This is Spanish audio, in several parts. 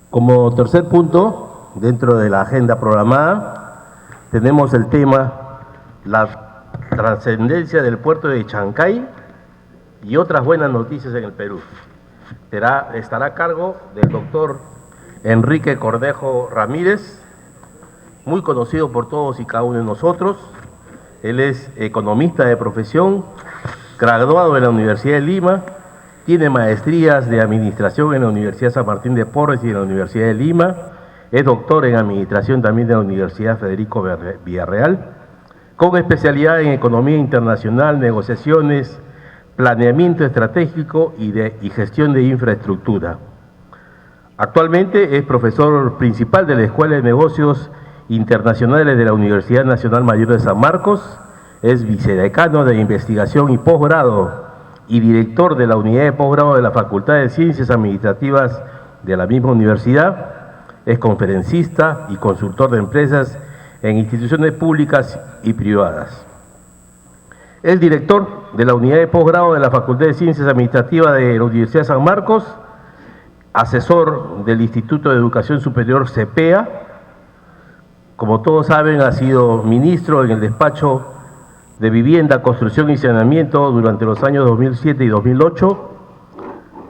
Como tercer punto, dentro de la agenda programada, tenemos el tema la trascendencia del puerto de Chancay y otras buenas noticias en el Perú. Estará a cargo del doctor Enrique Cordejo Ramírez, muy conocido por todos y cada uno de nosotros. Él es economista de profesión, graduado de la Universidad de Lima, tiene maestrías de administración en la Universidad San Martín de Porres y en la Universidad de Lima, es doctor en administración también de la Universidad Federico Villarreal, con especialidad en economía internacional, negociaciones, planeamiento estratégico y gestión de infraestructura. Actualmente es profesor principal de la Escuela de Negocios Internacionales de la Universidad Nacional Mayor de San Marcos, es vicedecano de investigación y posgrado y director de la unidad de posgrado de la Facultad de Ciencias Administrativas de la misma universidad, es conferencista y consultor de empresas en instituciones públicas y privadas. Es director de la unidad de posgrado de la Facultad de Ciencias Administrativas de la Universidad de San Marcos, asesor del Instituto de Educación Superior CEPEA. Como todos saben, ha sido ministro en el despacho de Vivienda, Construcción y Saneamiento durante los años 2007 y 2008,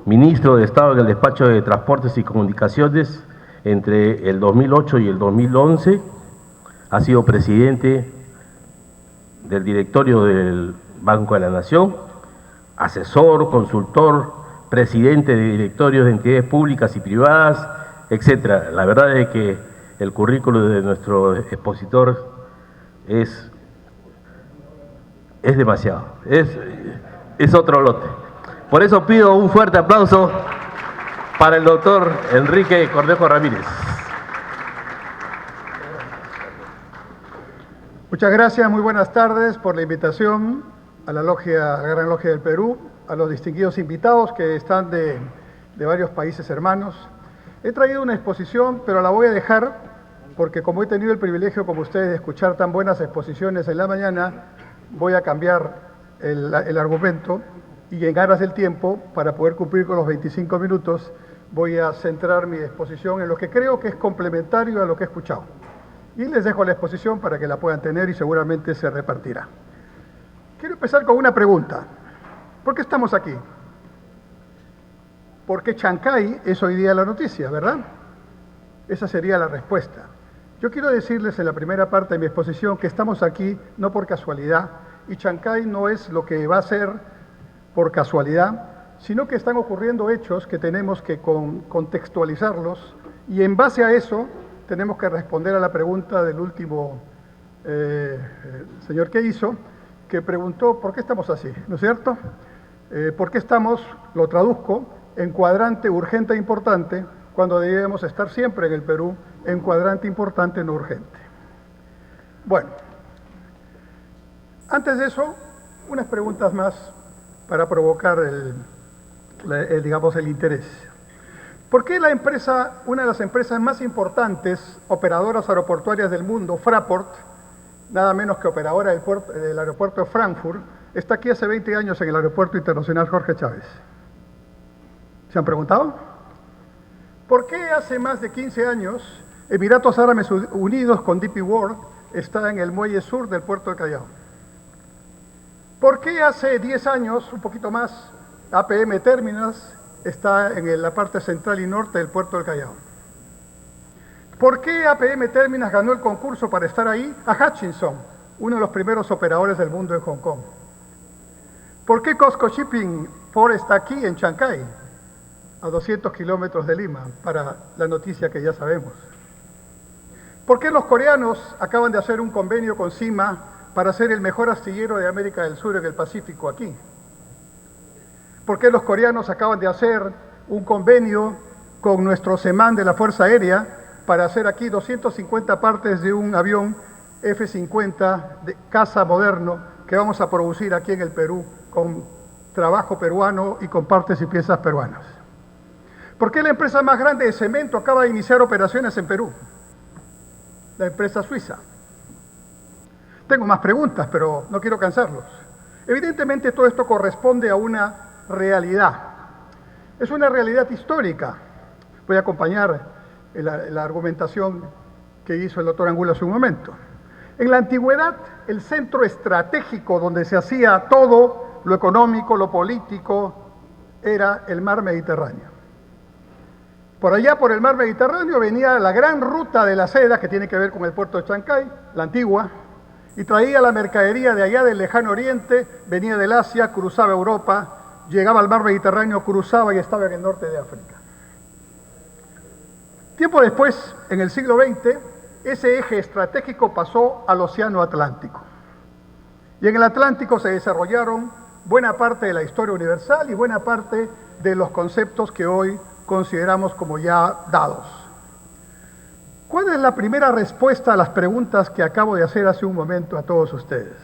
ministro de Estado en el despacho de Transportes y Comunicaciones entre el 2008 y el 2011, ha sido presidente del directorio del Banco de la Nación, asesor, consultor, presidente de directorios de entidades públicas y privadas, etc. La verdad es que el currículo de nuestro expositor es demasiado, es otro lote. Por eso pido un fuerte aplauso para el doctor Enrique Cordejo Ramírez. Muchas gracias, muy buenas tardes por la invitación a la Gran Logia del Perú, a los distinguidos invitados que están de varios países hermanos. He traído una exposición, pero la voy a dejar porque como he tenido el privilegio, como ustedes, de escuchar tan buenas exposiciones en la mañana, voy a cambiar el argumento y en aras del tiempo, para poder cumplir con los 25 minutos, voy a centrar mi exposición en lo que creo que es complementario a lo que he escuchado. Y les dejo la exposición para que la puedan tener y seguramente se repartirá. Quiero empezar con una pregunta. ¿Por qué estamos aquí? Porque Chancay es hoy día la noticia, ¿verdad? Esa sería la respuesta. Yo quiero decirles en la primera parte de mi exposición que estamos aquí no por casualidad, y Chancay no es lo que va a ser por casualidad, sino que están ocurriendo hechos que tenemos que contextualizarlos, y en base a eso tenemos que responder a la pregunta del último señor que hizo, que preguntó ¿por qué estamos así? ¿No es cierto? ¿Por qué estamos, lo traduzco, en cuadrante urgente e importante, cuando debemos estar siempre en el Perú en cuadrante importante, no urgente? Bueno, antes de eso, unas preguntas más para provocar el interés. ¿Por qué una de las empresas más importantes, operadoras aeroportuarias del mundo, Fraport, nada menos que operadora del aeropuerto de Frankfurt, está aquí hace 20 años en el Aeropuerto Internacional Jorge Chávez? ¿Se han preguntado? ¿Por qué hace más de 15 años Emiratos Árabes Unidos con DP World está en el muelle sur del puerto de Callao? ¿Por qué hace 10 años, un poquito más, APM Terminals está en la parte central y norte del puerto del Callao? ¿Por qué APM Terminals ganó el concurso para estar ahí a Hutchinson, uno de los primeros operadores del mundo en Hong Kong? ¿Por qué COSCO Shipping Port está aquí en Chancay, a 200 kilómetros de Lima, para la noticia que ya sabemos? ¿Por qué los coreanos acaban de hacer un convenio con CIMA para ser el mejor astillero de América del Sur en el Pacífico aquí? ¿Por qué los coreanos acaban de hacer un convenio con nuestro SEMAN de la Fuerza Aérea para hacer aquí 250 partes de un avión F-50 de caza moderno que vamos a producir aquí en el Perú con trabajo peruano y con partes y piezas peruanas? ¿Por qué la empresa más grande de cemento acaba de iniciar operaciones en Perú? La empresa suiza. Tengo más preguntas, pero no quiero cansarlos. Evidentemente todo esto corresponde a una realidad. Es una realidad histórica. Voy a acompañar la argumentación que hizo el doctor Angulo hace un momento. En la antigüedad, el centro estratégico donde se hacía todo, lo económico, lo político, era el mar Mediterráneo. Por allá, por el mar Mediterráneo, venía la gran ruta de la seda, que tiene que ver con el puerto de Chancay, la antigua, y traía la mercadería de allá del lejano oriente, venía del Asia, cruzaba Europa, llegaba al mar Mediterráneo, cruzaba y estaba en el norte de África. Tiempo después, en el siglo XX, ese eje estratégico pasó al Océano Atlántico. Y en el Atlántico se desarrollaron buena parte de la historia universal y buena parte de los conceptos que hoy consideramos como ya dados. ¿Cuál es la primera respuesta a las preguntas que acabo de hacer hace un momento a todos ustedes?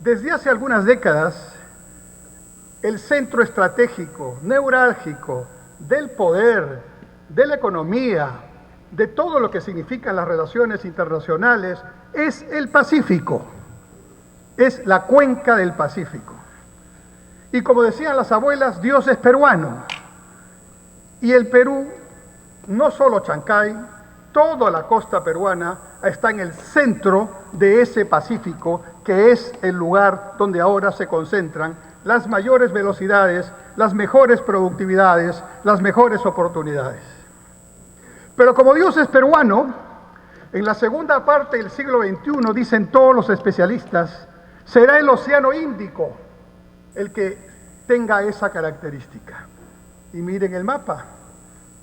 Desde hace algunas décadas, el centro estratégico, neurálgico, del poder, de la economía, de todo lo que significan las relaciones internacionales, es el Pacífico, es la cuenca del Pacífico. Y como decían las abuelas, Dios es peruano. Y el Perú, no solo Chancay, toda la costa peruana está en el centro de ese Pacífico, que es el lugar donde ahora se concentran las mayores velocidades, las mejores productividades, las mejores oportunidades. Pero como Dios es peruano, en la segunda parte del siglo XXI, dicen todos los especialistas, será el Océano Índico el que tenga esa característica. Y miren el mapa,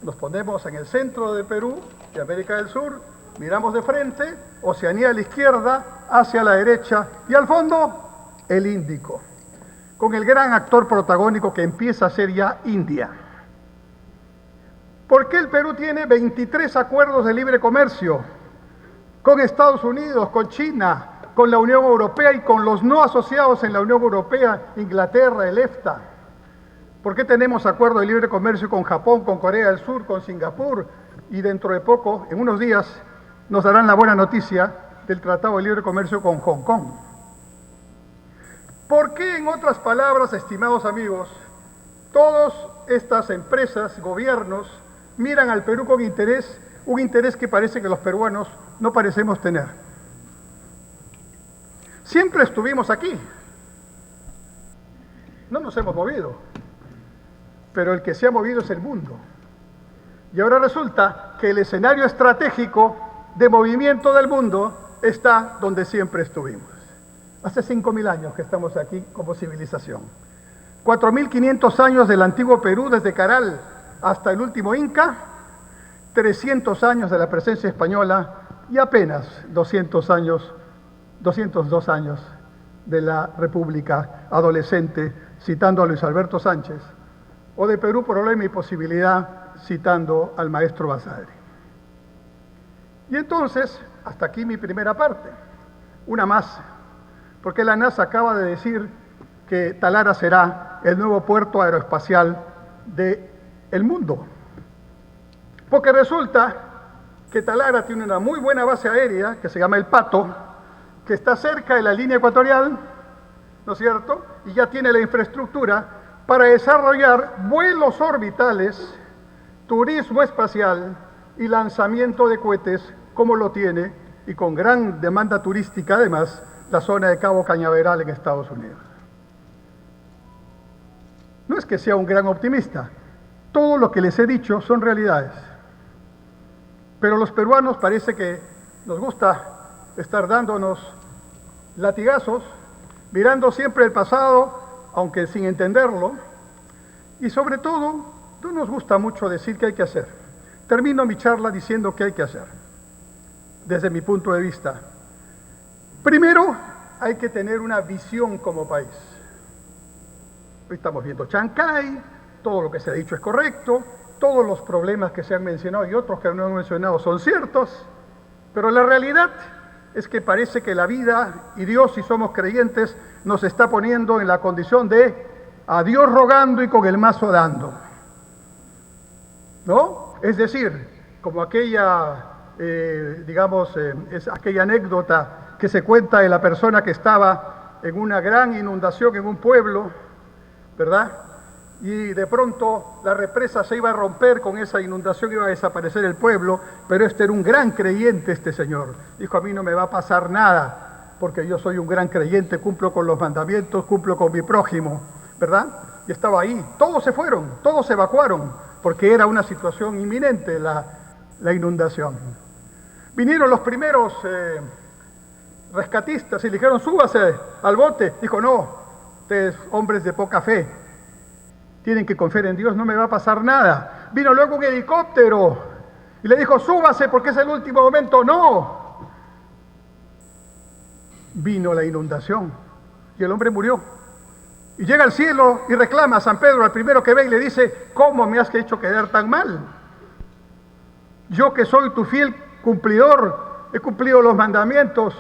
nos ponemos en el centro de Perú, de América del Sur, miramos de frente, Oceanía a la izquierda, Asia a la derecha, y al fondo, el Índico, con el gran actor protagónico que empieza a ser ya India. ¿Por qué el Perú tiene 23 acuerdos de libre comercio con Estados Unidos, con China, con la Unión Europea y con los no asociados en la Unión Europea, Inglaterra, el EFTA? ¿Por qué tenemos acuerdos de libre comercio con Japón, con Corea del Sur, con Singapur? Y dentro de poco, en unos días, nos darán la buena noticia del Tratado de Libre Comercio con Hong Kong. ¿Por qué, en otras palabras, estimados amigos, todas estas empresas, gobiernos, miran al Perú con interés, un interés que parece que los peruanos no parecemos tener? Siempre estuvimos aquí, no nos hemos movido, pero el que se ha movido es el mundo. Y ahora resulta que el escenario estratégico de movimiento del mundo está donde siempre estuvimos. Hace 5.000 años que estamos aquí como civilización. 4.500 años del antiguo Perú, desde Caral hasta el último Inca, 300 años de la presencia española y apenas 202 años de la República adolescente, citando a Luis Alberto Sánchez, o de Perú, Problema y Posibilidad, citando al maestro Basadre. Y entonces, hasta aquí mi primera parte. Una más, porque la NASA acaba de decir que Talara será el nuevo puerto aeroespacial del mundo. Porque resulta que Talara tiene una muy buena base aérea, que se llama El Pato, que está cerca de la línea ecuatorial, ¿no es cierto? Y ya tiene la infraestructura para desarrollar vuelos orbitales, turismo espacial y lanzamiento de cohetes, como lo tiene, y con gran demanda turística además, la zona de Cabo Cañaveral en Estados Unidos. No es que sea un gran optimista, todo lo que les he dicho son realidades. Pero los peruanos parece que nos gusta estar dándonos latigazos, mirando siempre el pasado, aunque sin entenderlo, y sobre todo, no nos gusta mucho decir qué hay que hacer. Termino mi charla diciendo qué hay que hacer, desde mi punto de vista. Primero, hay que tener una visión como país. Hoy estamos viendo Chancay, todo lo que se ha dicho es correcto, todos los problemas que se han mencionado y otros que no han mencionado son ciertos, pero la realidad es que parece que la vida y Dios, si somos creyentes, nos está poniendo en la condición de a Dios rogando y con el mazo dando, ¿no? Es decir, como aquella, es aquella anécdota que se cuenta de la persona que estaba en una gran inundación en un pueblo, ¿verdad? y de pronto la represa se iba a romper, con esa inundación iba a desaparecer el pueblo, pero este era un gran creyente, este señor. Dijo, a mí no me va a pasar nada, porque yo soy un gran creyente, cumplo con los mandamientos, cumplo con mi prójimo, ¿verdad? Y estaba ahí. Todos se fueron, todos se evacuaron, porque era una situación inminente la inundación. Vinieron los primeros rescatistas y le dijeron, súbase al bote. Dijo, no, ustedes hombres de poca fe, tienen que confiar en Dios, no me va a pasar nada. Vino luego un helicóptero y le dijo, súbase porque es el último momento. No. Vino la inundación y el hombre murió. Y llega al cielo y reclama a San Pedro, al primero que ve, y le dice, ¿cómo me has hecho quedar tan mal? Yo que soy tu fiel cumplidor, he cumplido los mandamientos,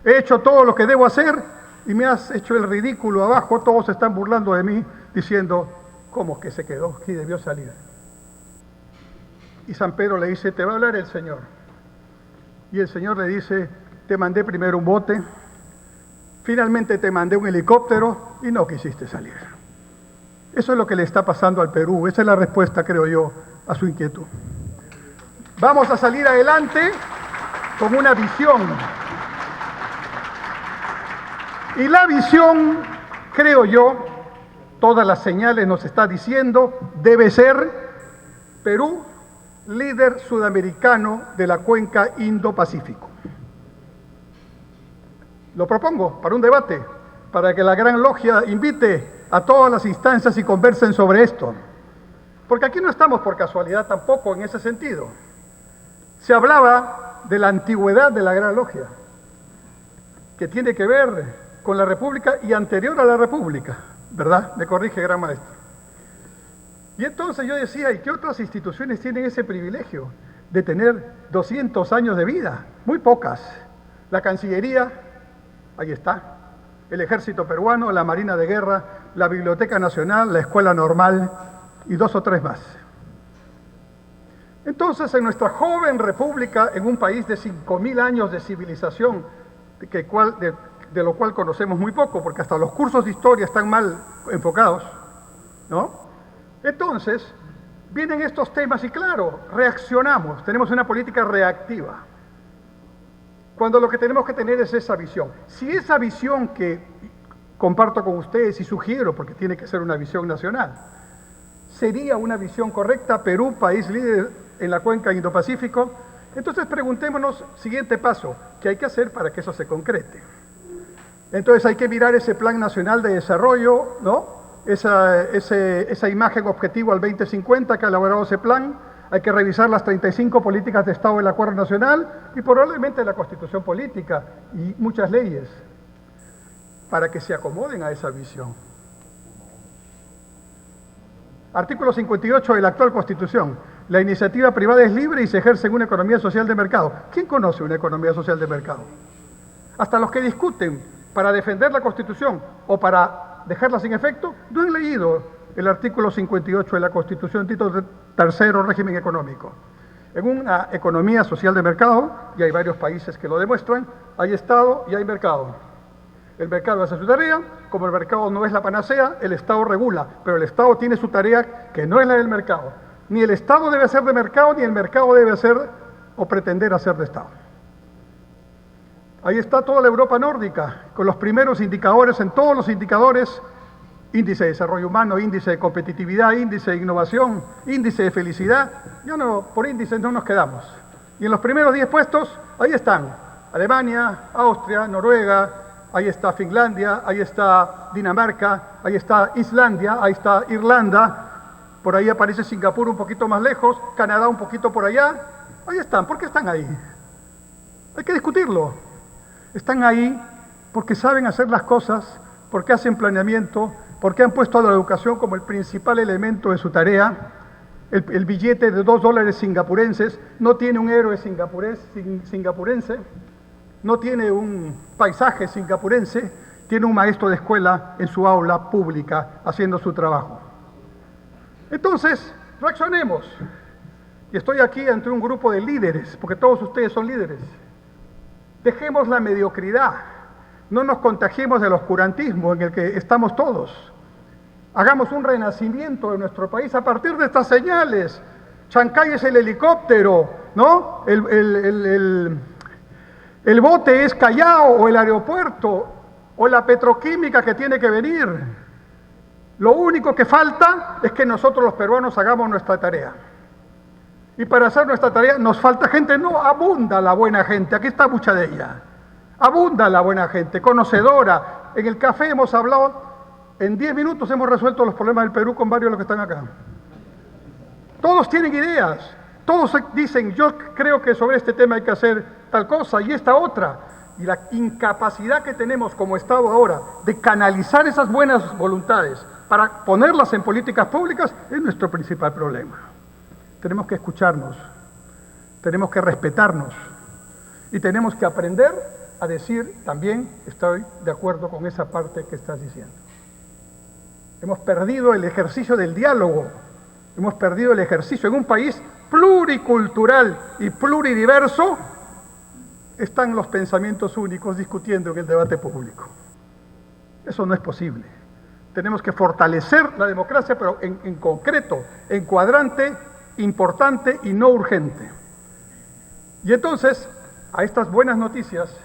he hecho todo lo que debo hacer y me has hecho el ridículo abajo. Todos se están burlando de mí diciendo, ¿cómo que se quedó? ¿Quién debió salir? Y San Pedro le dice, te va a hablar el Señor. Y el Señor le dice, te mandé primero un bote, finalmente te mandé un helicóptero y no quisiste salir. Eso es lo que le está pasando al Perú. Esa es la respuesta, creo yo, a su inquietud. Vamos a salir adelante con una visión. Y la visión, creo yo, todas las señales nos está diciendo, debe ser Perú, líder sudamericano de la cuenca Indo-Pacífico. Lo propongo para un debate, para que la Gran Logia invite a todas las instancias y conversen sobre esto. Porque aquí no estamos por casualidad tampoco en ese sentido. Se hablaba de la antigüedad de la Gran Logia, que tiene que ver con la República y anterior a la República, ¿verdad? Me corrige, gran maestro. Y entonces yo decía, ¿y qué otras instituciones tienen ese privilegio de tener 200 años de vida? Muy pocas. La Cancillería, ahí está. El Ejército Peruano, la Marina de Guerra, la Biblioteca Nacional, la Escuela Normal y 2 o 3 más. Entonces, en nuestra joven república, en un país de 5.000 años de civilización, de lo cual conocemos muy poco, porque hasta los cursos de historia están mal enfocados, ¿no? Entonces, vienen estos temas y claro, reaccionamos, tenemos una política reactiva, cuando lo que tenemos que tener es esa visión. Si esa visión que comparto con ustedes y sugiero, porque tiene que ser una visión nacional, sería una visión correcta, Perú, país líder en la cuenca Indo-Pacífico, entonces preguntémonos, siguiente paso, ¿qué hay que hacer para que eso se concrete? Entonces hay que mirar ese Plan Nacional de Desarrollo, ¿no? Esa imagen objetivo al 2050 que ha elaborado ese plan. Hay que revisar las 35 políticas de Estado del Acuerdo Nacional y probablemente la Constitución Política y muchas leyes para que se acomoden a esa visión. Artículo 58 de la actual Constitución. La iniciativa privada es libre y se ejerce en una economía social de mercado. ¿Quién conoce una economía social de mercado? Hasta los que discuten para defender la Constitución o para dejarla sin efecto, no han leído el artículo 58 de la Constitución, título tercero, régimen económico. En una economía social de mercado, y hay varios países que lo demuestran, hay Estado y hay mercado. El mercado hace su tarea, como el mercado no es la panacea, el Estado regula, pero el Estado tiene su tarea que no es la del mercado. Ni el Estado debe ser de mercado, ni el mercado debe ser o pretender hacer de Estado. Ahí está toda la Europa nórdica, con los primeros indicadores, en todos los indicadores, índice de desarrollo humano, índice de competitividad, índice de innovación, índice de felicidad. Por índices no nos quedamos. Y en los primeros 10 puestos, ahí están Alemania, Austria, Noruega, ahí está Finlandia, ahí está Dinamarca, ahí está Islandia, ahí está Irlanda, por ahí aparece Singapur un poquito más lejos, Canadá un poquito por allá. Ahí están. ¿Por qué están ahí? Hay que discutirlo. Están ahí porque saben hacer las cosas, porque hacen planeamiento, porque han puesto a la educación como el principal elemento de su tarea. El billete de $2 singapurenses no tiene un héroe singapurense, no tiene un paisaje singapurense, tiene un maestro de escuela en su aula pública haciendo su trabajo. Entonces, reaccionemos. Y estoy aquí ante un grupo de líderes, porque todos ustedes son líderes. Dejemos la mediocridad, no nos contagiemos del oscurantismo en el que estamos todos. Hagamos un renacimiento de nuestro país a partir de estas señales. Chancay es el helicóptero, ¿no? El bote es Callao o el aeropuerto o la petroquímica que tiene que venir. Lo único que falta es que nosotros los peruanos hagamos nuestra tarea. Y para hacer nuestra tarea nos falta gente, no, abunda la buena gente, aquí está mucha de ella. Abunda la buena gente, conocedora. En el café hemos hablado, en 10 minutos hemos resuelto los problemas del Perú con varios de los que están acá. Todos tienen ideas, todos dicen, yo creo que sobre este tema hay que hacer tal cosa y esta otra. Y la incapacidad que tenemos como Estado ahora de canalizar esas buenas voluntades para ponerlas en políticas públicas es nuestro principal problema. Tenemos que escucharnos, tenemos que respetarnos y tenemos que aprender a decir también estoy de acuerdo con esa parte que estás diciendo. Hemos perdido el ejercicio del diálogo, hemos perdido el ejercicio en un país pluricultural y pluridiverso. Están los pensamientos únicos discutiendo en el debate público. Eso no es posible. Tenemos que fortalecer la democracia, pero en concreto, en cuadrante importante y no urgente. Y entonces, a estas buenas noticias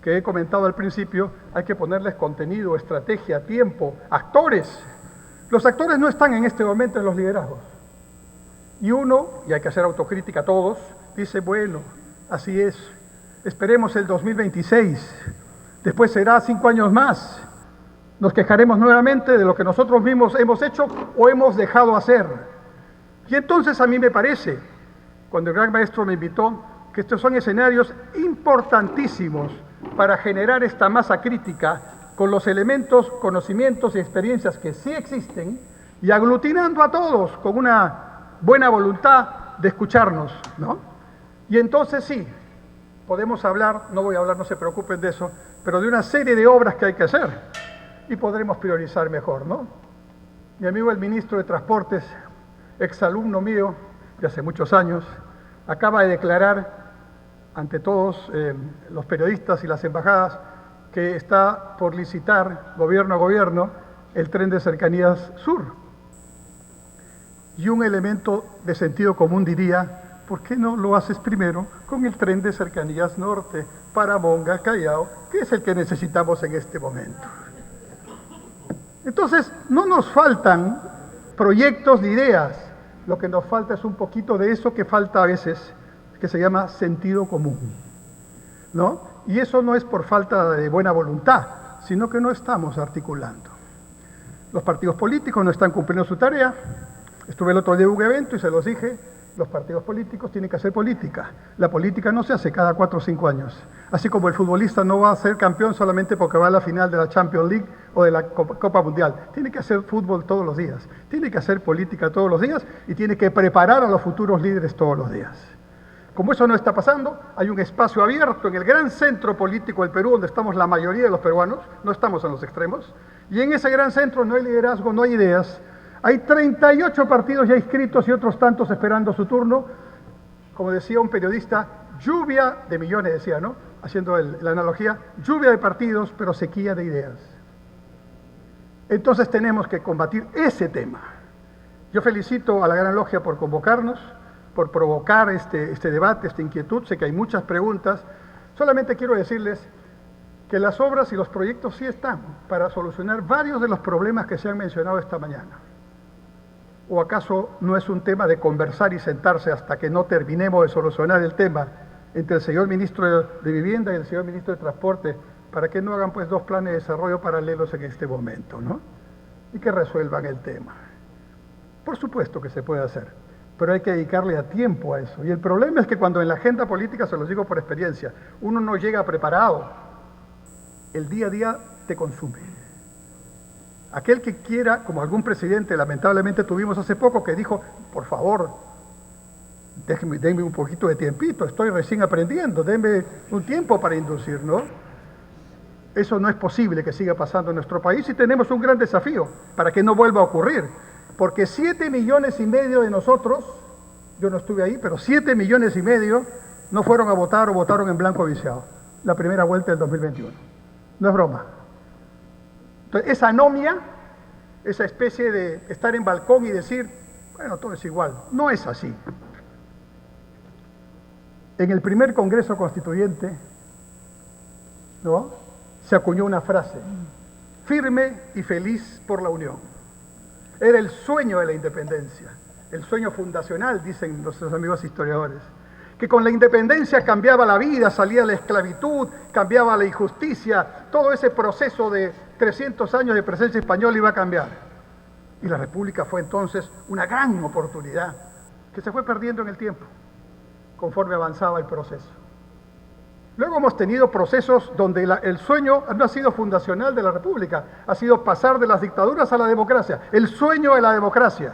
que he comentado al principio, hay que ponerles contenido, estrategia, tiempo, actores. Los actores no están en este momento en los liderazgos. Y uno, y hay que hacer autocrítica todos, dice, bueno, así es, esperemos el 2026, después será 5 años más, nos quejaremos nuevamente de lo que nosotros mismos hemos hecho o hemos dejado hacer. Y entonces a mí me parece, cuando el gran maestro me invitó, que estos son escenarios importantísimos para generar esta masa crítica con los elementos, conocimientos y experiencias que sí existen y aglutinando a todos con una buena voluntad de escucharnos, ¿no? Y entonces sí, podemos hablar, no voy a hablar, no se preocupen de eso, pero de una serie de obras que hay que hacer y podremos priorizar mejor, ¿no? Mi amigo el ministro de Transportes, exalumno mío de hace muchos años, acaba de declarar ante todos los periodistas y las embajadas que está por licitar gobierno a gobierno el tren de cercanías sur. Y un elemento de sentido común diría, ¿por qué no lo haces primero con el tren de cercanías norte para Monga, Callao, que es el que necesitamos en este momento? Entonces, no nos faltan proyectos ni ideas, lo que nos falta es un poquito de eso que falta a veces, que se llama sentido común, ¿no? Y eso no es por falta de buena voluntad, sino que no estamos articulando. Los partidos políticos no están cumpliendo su tarea. Estuve el otro día en un evento y se los dije, los partidos políticos tienen que hacer política. La política no se hace cada 4 o 5 años. Así como el futbolista no va a ser campeón solamente porque va a la final de la Champions League o de la Copa Mundial. Tiene que hacer fútbol todos los días, tiene que hacer política todos los días y tiene que preparar a los futuros líderes todos los días. Como eso no está pasando, hay un espacio abierto en el gran centro político del Perú, donde estamos la mayoría de los peruanos, no estamos en los extremos, y en ese gran centro no hay liderazgo, no hay ideas. Hay 38 partidos ya inscritos y otros tantos esperando su turno. Como decía un periodista, lluvia de millones, decía, ¿no? Haciendo la analogía, lluvia de partidos, pero sequía de ideas. Entonces tenemos que combatir ese tema. Yo felicito a la Gran Logia por convocarnos, por provocar este debate, esta inquietud. Sé que hay muchas preguntas. Solamente quiero decirles que las obras y los proyectos sí están para solucionar varios de los problemas que se han mencionado esta mañana. ¿O acaso no es un tema de conversar y sentarse hasta que no terminemos de solucionar el tema entre el señor ministro de Vivienda y el señor ministro de Transporte, para que no hagan pues 2 planes de desarrollo paralelos en este momento, ¿no? Y que resuelvan el tema? Por supuesto que se puede hacer, pero hay que dedicarle a tiempo a eso. Y el problema es que cuando en la agenda política, se los digo por experiencia, uno no llega preparado, el día a día te consume. Aquel que quiera, como algún presidente lamentablemente tuvimos hace poco, que dijo, por favor, denme un poquito de tiempito, estoy recién aprendiendo, denme un tiempo para inducir, ¿no? Eso no es posible que siga pasando en nuestro país y tenemos un gran desafío para que no vuelva a ocurrir. Porque 7,5 millones de nosotros, yo no estuve ahí, pero 7,5 millones no fueron a votar o votaron en blanco viciado la primera vuelta del 2021. No es broma. Entonces, esa anomia esa especie de estar en balcón y decir, bueno, todo es igual. No es así. En el primer Congreso Constituyente, ¿no?, se acuñó una frase: firme y feliz por la unión. Era el sueño de la independencia, el sueño fundacional, dicen nuestros amigos historiadores, que con la independencia cambiaba la vida, salía la esclavitud, cambiaba la injusticia, todo ese proceso de 300 años de presencia española iba a cambiar. Y la República fue entonces una gran oportunidad que se fue perdiendo en el tiempo, conforme avanzaba el proceso. Luego hemos tenido procesos donde el sueño no ha sido fundacional de la República, ha sido pasar de las dictaduras a la democracia, el sueño de la democracia.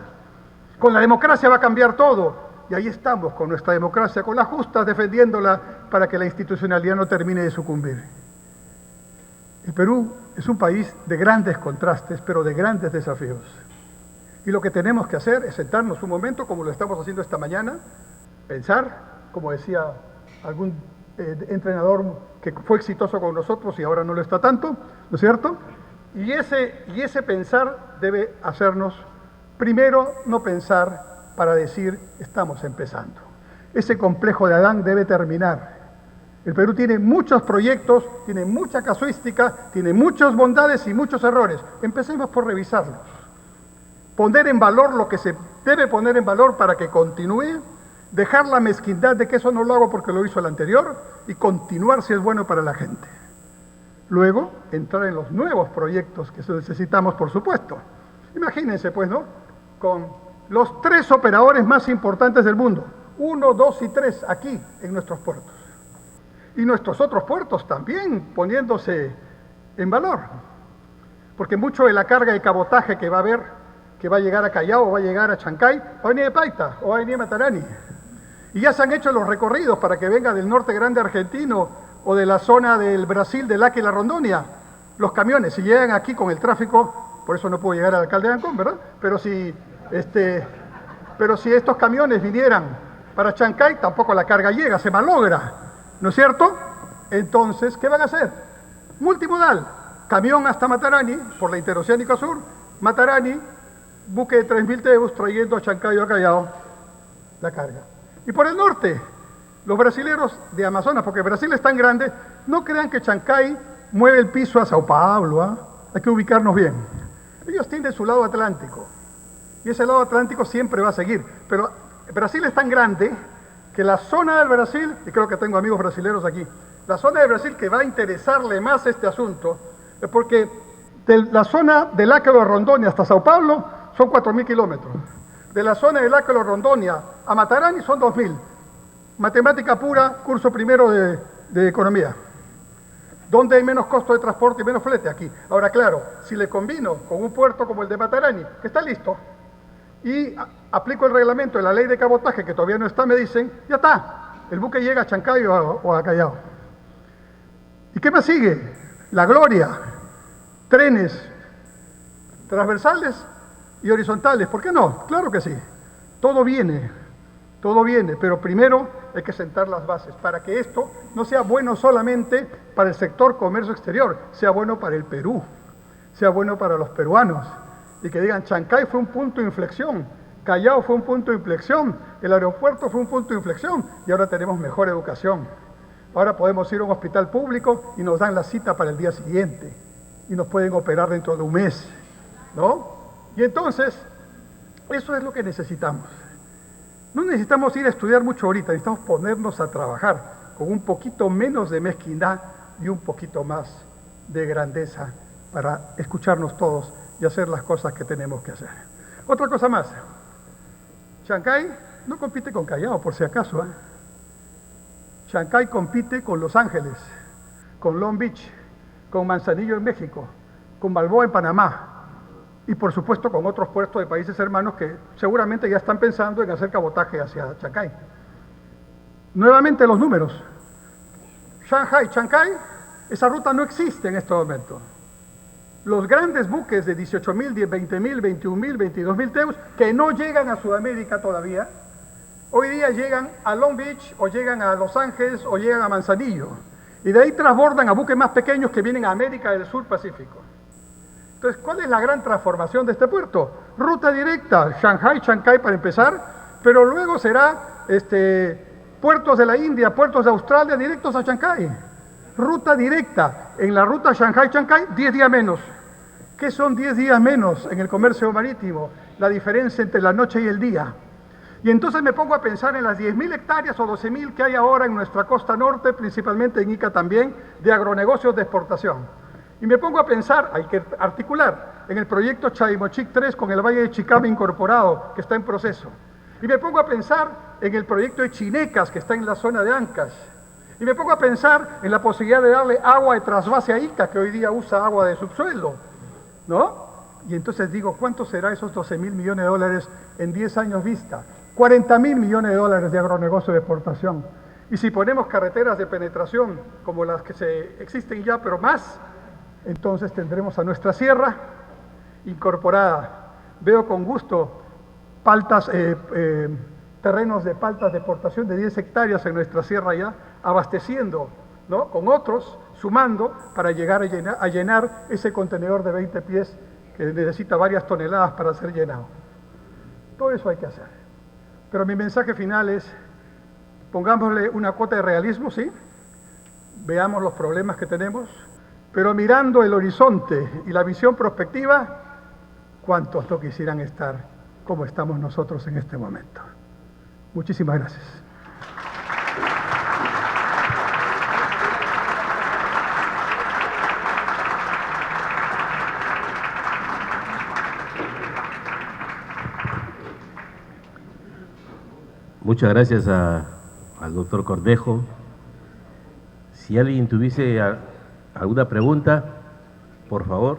Con la democracia va a cambiar todo, y ahí estamos con nuestra democracia, con las justas, defendiéndola para que la institucionalidad no termine de sucumbir. El Perú es un país de grandes contrastes, pero de grandes desafíos. Y lo que tenemos que hacer es sentarnos un momento, como lo estamos haciendo esta mañana, pensar, como decía algún entrenador que fue exitoso con nosotros y ahora no lo está tanto, ¿no es cierto? Y ese pensar debe hacernos, primero, no pensar para decir, estamos empezando. Ese complejo de Adán debe terminar. El Perú tiene muchos proyectos, tiene mucha casuística, tiene muchas bondades y muchos errores. Empecemos por revisarlos. Poner en valor lo que se debe poner en valor para que continúe, dejar la mezquindad de que eso no lo hago porque lo hizo el anterior y continuar si es bueno para la gente. Luego, entrar en los nuevos proyectos que necesitamos, por supuesto. Imagínense, pues, ¿no?, con los 3 operadores más importantes del mundo, 1, 2 y 3, aquí en nuestros puertos. Y nuestros otros puertos también poniéndose en valor. Porque mucho de la carga de cabotaje que va a haber, que va a llegar a Callao, va a llegar a Chancay, va a venir de Paita o va a venir de Matarani. Y ya se han hecho los recorridos para que venga del norte grande argentino o de la zona del Brasil, del Acre y la Rondonia. Los camiones, si llegan aquí con el tráfico, por eso no puedo llegar al alcalde de Ancón, ¿verdad? Pero si estos camiones vinieran para Chancay, tampoco la carga llega, se malogra, ¿no es cierto? Entonces, ¿qué van a hacer? Multimodal, camión hasta Matarani, por la Interoceánica Sur, Matarani, buque de 3.000 teus trayendo a Chancay o a Callao la carga. Y por el norte, los brasileros de Amazonas, porque Brasil es tan grande, no crean que Chancay mueve el piso a Sao Paulo, ¿eh? Hay que ubicarnos bien. Ellos tienen su lado atlántico, y ese lado atlántico siempre va a seguir, pero Brasil es tan grande que la zona del Brasil, y creo que tengo amigos brasileros aquí, la zona del Brasil que va a interesarle más este asunto, es porque de la zona del Acre de Rondonia hasta Sao Paulo son 4.000 kilómetros. De la zona del Acre de Rondonia a Matarani son 2.000. Matemática pura, curso primero de economía. ¿Dónde hay menos costo de transporte y menos flete? Aquí. Ahora, claro, si le combino con un puerto como el de Matarani, que está listo, y aplico el reglamento de la ley de cabotaje, que todavía no está, me dicen, ya está, el buque llega a Chancay o a Callao. ¿Y qué más sigue? La gloria, trenes transversales y horizontales, ¿por qué no? Claro que sí, todo viene, pero primero hay que sentar las bases para que esto no sea bueno solamente para el sector comercio exterior, sea bueno para el Perú, sea bueno para los peruanos, y que digan, Chancay fue un punto de inflexión, Callao fue un punto de inflexión, el aeropuerto fue un punto de inflexión, y ahora tenemos mejor educación. Ahora podemos ir a un hospital público y nos dan la cita para el día siguiente, y nos pueden operar dentro de un mes, ¿no? Y entonces, eso es lo que necesitamos. No necesitamos ir a estudiar mucho ahorita, necesitamos ponernos a trabajar con un poquito menos de mezquindad y un poquito más de grandeza para escucharnos todos y hacer las cosas que tenemos que hacer. Otra cosa más, Chancay no compite con Callao, por si acaso, ¿eh? Chancay compite con Los Ángeles, con Long Beach, con Manzanillo en México, con Balboa en Panamá, y por supuesto con otros puertos de países hermanos que seguramente ya están pensando en hacer cabotaje hacia Chancay. Nuevamente los números. Shanghai, Chancay, esa ruta no existe en este momento. Los grandes buques de 18.000, 20.000, 21.000, 22.000 teus que no llegan a Sudamérica todavía, hoy día llegan a Long Beach o llegan a Los Ángeles o llegan a Manzanillo. Y de ahí transbordan a buques más pequeños que vienen a América del Sur Pacífico. Entonces, ¿cuál es la gran transformación de este puerto? Ruta directa, Shanghái, Chancay para empezar, pero luego será puertos de la India, puertos de Australia directos a Chancay. Ruta directa. En la ruta Shanghái-Chancay, 10 días menos. ¿Qué son 10 días menos en el comercio marítimo? La diferencia entre la noche y el día. Y entonces me pongo a pensar en las 10.000 hectáreas o 12.000 que hay ahora en nuestra costa norte, principalmente en Ica también, de agronegocios de exportación. Y me pongo a pensar, hay que articular, en el proyecto Chavimochic 3 con el Valle de Chicama incorporado, que está en proceso. Y me pongo a pensar en el proyecto de Chinecas, que está en la zona de Ancash. Y me pongo a pensar en la posibilidad de darle agua de trasvase a Ica, que hoy día usa agua de subsuelo, ¿no? Y entonces digo, ¿cuánto será esos 12.000 millones de dólares en 10 años vista? 40.000 millones de dólares de agronegocio de exportación. Y si ponemos carreteras de penetración, como las que existen ya, pero más, entonces tendremos a nuestra sierra incorporada. Veo con gusto terrenos de paltas de exportación de 10 hectáreas en nuestra sierra ya, abasteciendo, ¿no?, con otros, sumando, para llegar a llenar ese contenedor de 20 pies que necesita varias toneladas para ser llenado. Todo eso hay que hacer. Pero mi mensaje final es, pongámosle una cuota de realismo, ¿sí? Veamos los problemas que tenemos, pero mirando el horizonte y la visión prospectiva, ¿cuántos no quisieran estar como estamos nosotros en este momento? Muchísimas gracias. Muchas gracias al doctor Cornejo. Si alguien tuviese alguna pregunta, por favor.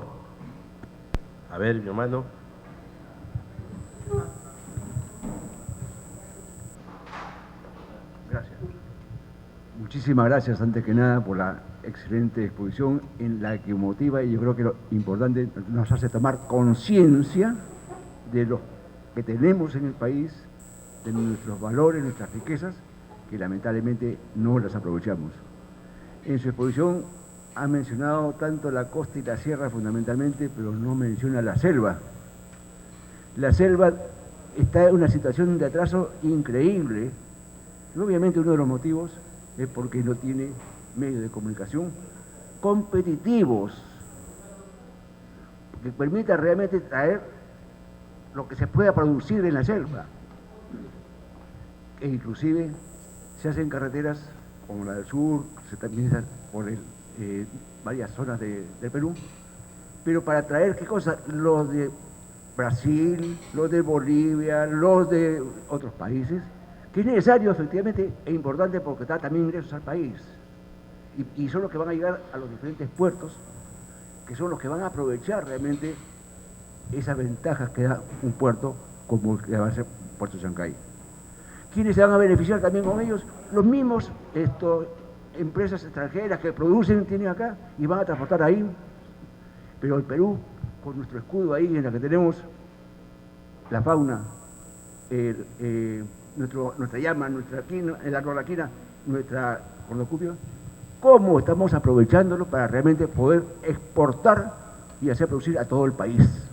A ver, mi hermano. Gracias. Muchísimas gracias, antes que nada, por la excelente exposición en la que motiva, y yo creo que lo importante nos hace tomar conciencia de lo que tenemos en el país, de nuestros valores, nuestras riquezas, que lamentablemente no las aprovechamos. En su exposición ha mencionado tanto la costa y la sierra fundamentalmente, pero no menciona la selva. La selva está en una situación de atraso increíble, y obviamente uno de los motivos es porque no tiene medios de comunicación competitivos que permitan realmente traer lo que se pueda producir en la selva. E inclusive se hacen carreteras como la del sur, se también por varias zonas del Perú, pero para traer, ¿qué cosa? Los de Brasil, los de Bolivia, los de otros países, que es necesario efectivamente e importante porque da también ingresos al país, y son los que van a llegar a los diferentes puertos, que son los que van a aprovechar realmente esas ventajas que da un puerto como el que va a ser Puerto Chancay. ¿Quiénes se van a beneficiar también con ellos? Los mismos empresas extranjeras que producen, tienen acá y van a transportar ahí. Pero el Perú, con nuestro escudo ahí en la que tenemos la fauna, nuestra llama, nuestra quina, la clorlaquina, nuestra cornucopia, ¿cómo estamos aprovechándolo para realmente poder exportar y hacer producir a todo el país?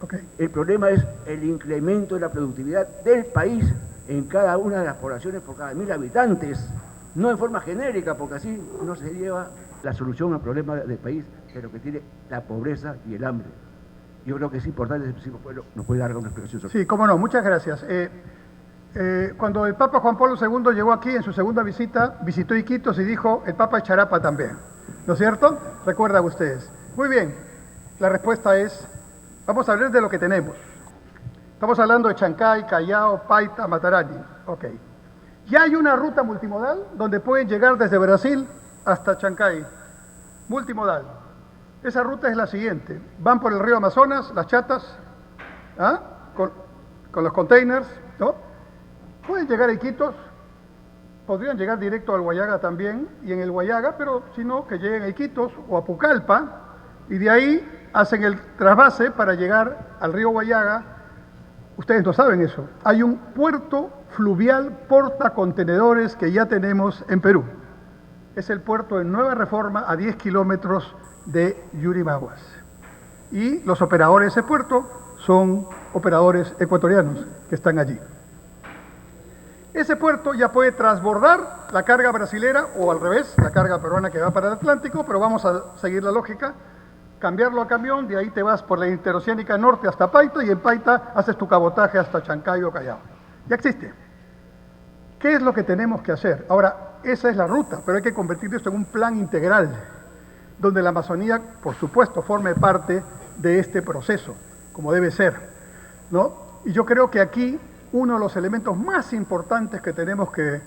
Okay. El problema es el incremento de la productividad del país en cada una de las poblaciones por cada 1.000 habitantes, no en forma genérica, porque así no se lleva la solución al problema del país, de lo que tiene la pobreza y el hambre. Yo creo que es importante, si nos puede dar una explicación sobre eso. Sí, cómo no, muchas gracias. Cuando el Papa Juan Pablo II llegó aquí en su segunda visita, visitó Iquitos y dijo, el Papa Charapa también, ¿no es cierto? Recuerdan ustedes. Muy bien, la respuesta es, vamos a hablar de lo que tenemos. Estamos hablando de Chancay, Callao, Paita, Matarani. Ok. Ya hay una ruta multimodal donde pueden llegar desde Brasil hasta Chancay. Multimodal. Esa ruta es la siguiente. Van por el río Amazonas, las chatas, con los containers, ¿no? Pueden llegar a Iquitos, podrían llegar directo al Huallaga también, y en el Huallaga, pero si no, que lleguen a Iquitos o a Pucallpa, y de ahí hacen el trasvase para llegar al río Huallaga. Ustedes no saben eso. Hay un puerto fluvial portacontenedores que ya tenemos en Perú. Es el puerto de Nueva Reforma, a 10 kilómetros de Yurimaguas. y los operadores de ese puerto son operadores ecuatorianos que están allí. Ese puerto ya puede transbordar la carga brasilera o al revés, la carga peruana que va para el Atlántico, pero vamos a seguir la lógica, cambiarlo a camión, de ahí te vas por la interoceánica norte hasta Paita y en Paita haces tu cabotaje hasta Chancay o Callao. Ya existe. ¿Qué es lo que tenemos que hacer? Ahora, esa es la ruta, pero hay que convertir esto en un plan integral, donde la Amazonía, por supuesto, forme parte de este proceso, como debe ser, ¿no? Y yo creo que aquí uno de los elementos más importantes que tenemos que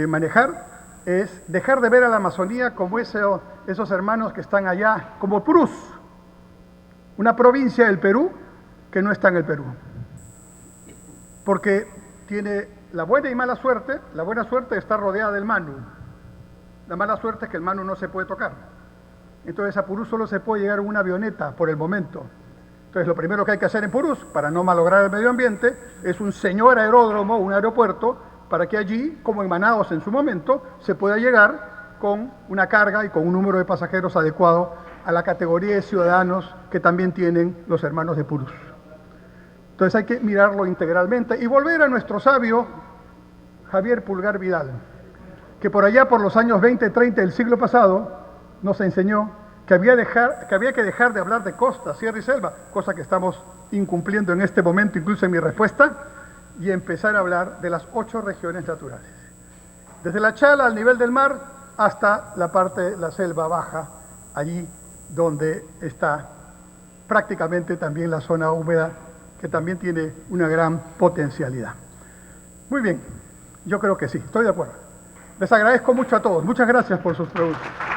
manejar es dejar de ver a la Amazonía como esos hermanos que están allá, como Purús, una provincia del Perú que no está en el Perú, porque tiene la buena y mala suerte. La buena suerte está rodeada del Manu, la mala suerte es que el Manu no se puede tocar. Entonces a Purús solo se puede llegar en una avioneta por el momento. Entonces lo primero que hay que hacer en Purús, para no malograr el medio ambiente, es un señor aeródromo, un aeropuerto, para que allí, como en Manaos en su momento, se pueda llegar con una carga y con un número de pasajeros adecuado a la categoría de ciudadanos que también tienen los hermanos de Purús. Entonces hay que mirarlo integralmente y volver a nuestro sabio Javier Pulgar Vidal, que por allá por los años 20, 30 del siglo pasado nos enseñó que había que dejar de hablar de costa, sierra y selva, cosa que estamos incumpliendo en este momento, incluso en mi respuesta, y empezar a hablar de las 8 regiones naturales. Desde la Chala al nivel del mar hasta la parte, la selva baja, allí donde está prácticamente también la zona húmeda, que también tiene una gran potencialidad. Muy bien, yo creo que sí, estoy de acuerdo. Les agradezco mucho a todos. Muchas gracias por sus preguntas.